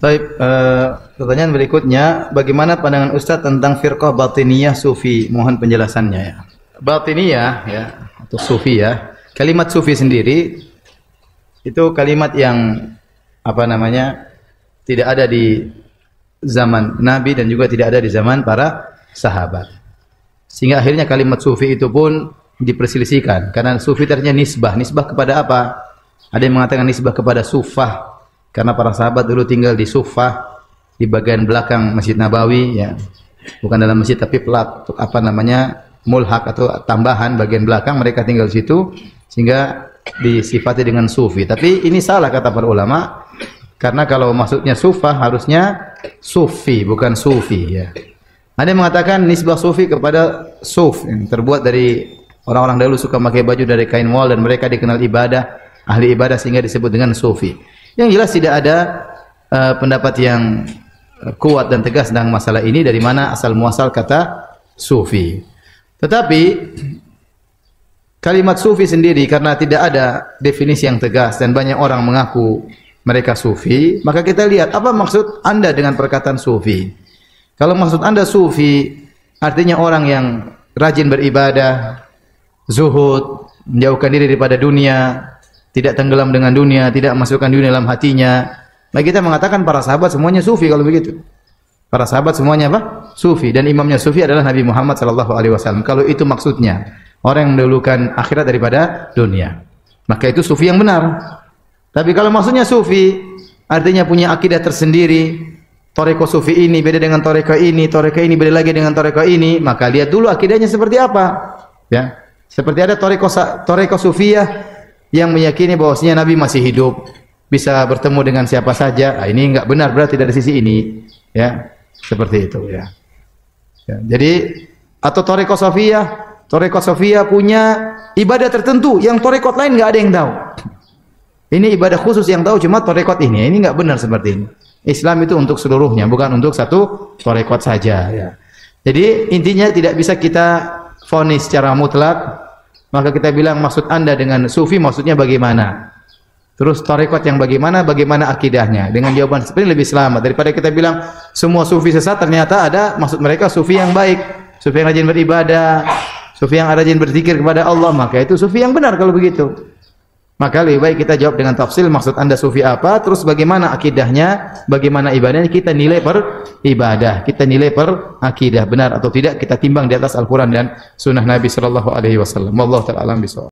Baik, pertanyaan berikutnya, bagaimana pandangan Ustaz tentang firqah batiniyah sufi? Mohon penjelasannya ya. Batiniyah ya atau sufi ya. Kalimat sufi sendiri itu kalimat yang apa namanya? Tidak ada di zaman Nabi dan juga tidak ada di zaman para sahabat. Sehingga akhirnya kalimat sufi itu pun diperselisihkan karena sufi ternyata nisbah kepada apa? Ada yang mengatakan nisbah kepada sufah. Karena para sahabat dulu tinggal di Sufah, di bagian belakang Masjid Nabawi ya. Bukan dalam masjid tapi apa namanya? Mulhak atau tambahan bagian belakang mereka tinggal di situ sehingga disifati dengan sufi. Tapi ini salah kata para ulama. Karena kalau maksudnya Sufah harusnya sufi bukan sufi ya. Ada yang mengatakan nisbah sufi kepada suf yang terbuat dari orang-orang dahulu suka pakai baju dari kain wol dan mereka dikenal ibadah, ahli ibadah sehingga disebut dengan sufi. Yang jelas tidak ada pendapat yang kuat dan tegas tentang masalah ini dari mana asal muasal kata sufi. Tetapi kalimat sufi sendiri karena tidak ada definisi yang tegas dan banyak orang mengaku mereka sufi, maka kita lihat apa maksud Anda dengan perkataan sufi. Kalau maksud Anda sufi artinya orang yang rajin beribadah, zuhud, menjauhkan diri daripada dunia, tidak tenggelam dengan dunia, tidak masukkan dunia dalam hatinya. Nah, kita mengatakan para sahabat semuanya sufi kalau begitu. Para sahabat semuanya apa? Sufi, dan imamnya sufi adalah Nabi Muhammad sallallahu alaihi wasallam. Kalau itu maksudnya, orang yang mendahulukan akhirat daripada dunia, maka itu sufi yang benar. Tapi kalau maksudnya sufi artinya punya akidah tersendiri, toreko sufi ini beda dengan toreko ini beda lagi dengan toreko ini, maka lihat dulu akidahnya seperti apa. Ya, seperti ada toreko sufiyah yang meyakini bahwasanya Nabi masih hidup, bisa bertemu dengan siapa saja. Nah, ini enggak benar berarti dari sisi ini, ya. Seperti itu ya. Ya, jadi atau Thariqah Sofiyah punya ibadah tertentu yang thariqat lain enggak ada yang tahu. Ini ibadah khusus yang tahu cuma thariqat ini. Ini enggak benar seperti ini. Islam itu untuk seluruhnya, bukan untuk satu thariqat saja ya. Jadi intinya tidak bisa kita vonis secara mutlak. Maka kita bilang maksud Anda dengan sufi maksudnya bagaimana? Terus tarekat yang bagaimana akidahnya? Dengan jawaban seperti ini lebih selamat daripada kita bilang semua sufi sesat, ternyata ada maksud mereka sufi yang baik, sufi yang rajin beribadah, sufi yang rajin berzikir kepada Allah, maka itu sufi yang benar kalau begitu. Maka lebih baik kita jawab dengan tafsil maksud Anda sufi apa, terus bagaimana akidahnya, bagaimana ibadahnya, kita nilai per ibadah, kita nilai per akidah benar atau tidak, kita timbang di atas Al-Quran dan Sunnah Nabi sallallahu alaihi wasallam. Wallahu ta'ala alam bisawab.